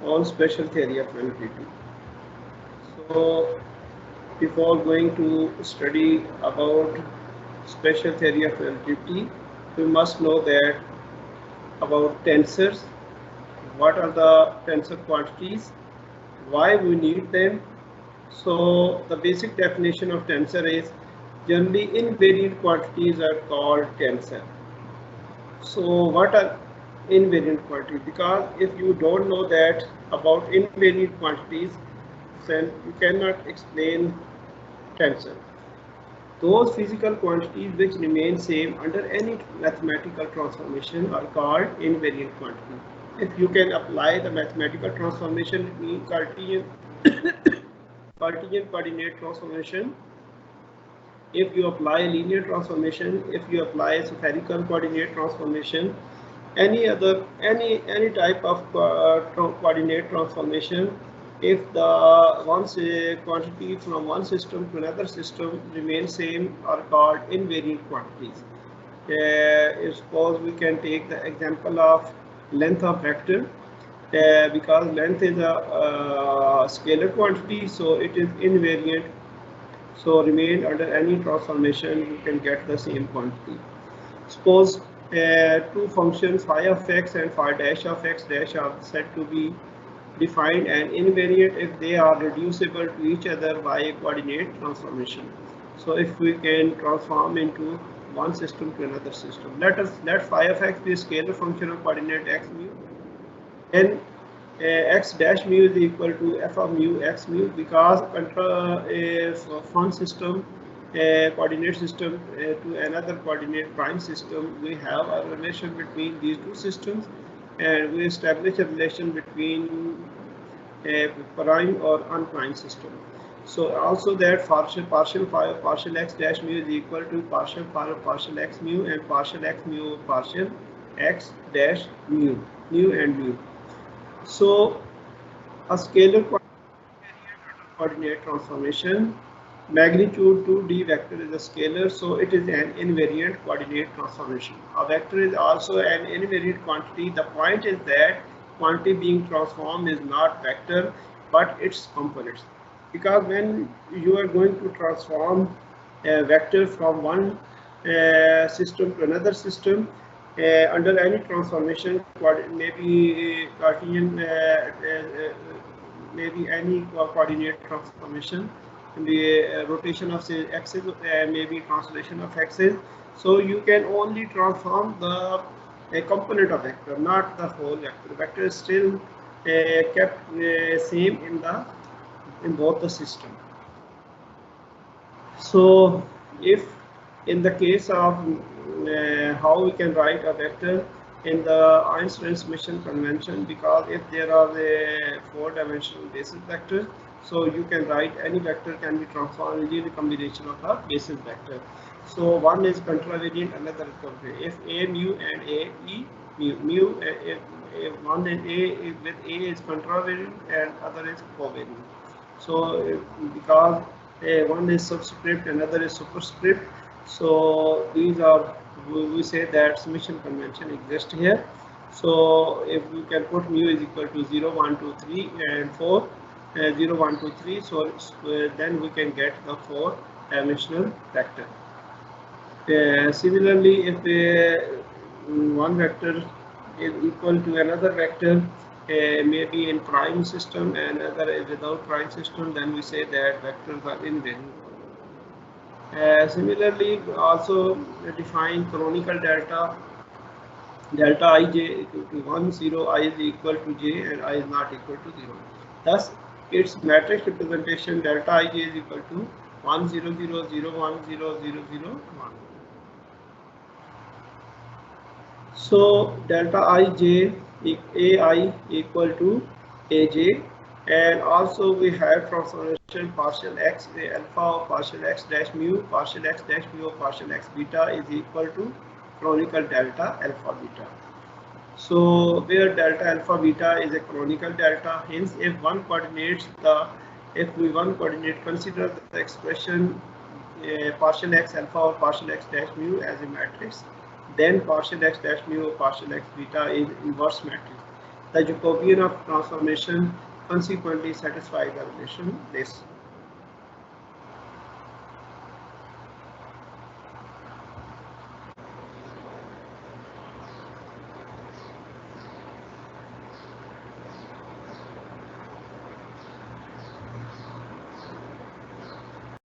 on special theory of relativity. So before going to study about special theory of relativity, we must know that about tensors, what are the tensor quantities, why we need them. So the basic definition of tensor is generally invariant quantities are called tensor. So what are invariant quantities? Because if you don't know that about invariant quantities, then you cannot explain tensor. Those physical quantities which remain same under any mathematical transformation are called invariant quantities. If you can apply the mathematical transformation between Cartesian coordinate transformation, if you apply linear transformation, if you apply spherical coordinate transformation, any type of coordinate transformation, if the quantity from one system to another system remain same, are called invariant quantities. Suppose we can take the example of length of vector, because length is a scalar quantity, so it is invariant. So remain under any transformation, you can get the same quantity. Suppose two functions phi of x and phi dash of x dash are said to be defined and invariant if they are reducible to each other by a coordinate transformation. So if we can transform into one system to another system, let phi of x be a scalar function of coordinate x mu, then x dash mu is equal to f of mu x mu, because one system coordinate system to another coordinate prime system, we have a relation between these two systems, and we establish a relation between a prime or unprime system. So also that partial x dash mu is equal to partial x mu and partial x mu partial x dash mu and mu. So a scalar coordinate transformation, magnitude 2D vector is a scalar, so it is an invariant coordinate transformation. A vector is also an invariant quantity. The point is that quantity being transformed is not vector but its components, because when you are going to transform a vector from one system to another system, under any transformation, maybe Cartesian, maybe any coordinate transformation, the rotation of say axis, maybe translation of axis. So you can only transform the component of vector, not the whole vector. The vector is still kept same in both the system. So if in the case of how we can write a vector in the Einstein transmission convention, because if there are four-dimensional basis vectors, so you can write any vector can be transformed into the combination of a basis vector. So one is contravariant, another is covariant. If a mu and a e mu, if one and a with a is contravariant and other is covariant. So because one is subscript, another is superscript, so these are, we say that summation convention exists here. So if we can put mu is equal to 0, 1, 2, 3 and 4, 0, 1, 2, 3, so then we can get the four-dimensional vector. Similarly, if one vector is equal to another vector, maybe in prime system and another is without prime system, then we say that vectors are invariant. Similarly, also define canonical delta ij equal to 1, 0, I is equal to j and I is not equal to 0. Thus, its matrix representation delta ij is equal to 1, 0, 0, 0, 1, 0, 0, 0, 1. So delta ij ai equal to aj, and also we have transformation partial x alpha of partial x dash mu of partial x beta is equal to canonical delta alpha beta. So where delta alpha beta is a canonical delta, hence if one coordinates consider the expression partial x alpha or partial x dash mu as a matrix, then partial x dash mu or partial x beta is inverse matrix. The Jacobian of transformation consequently satisfy the relation this.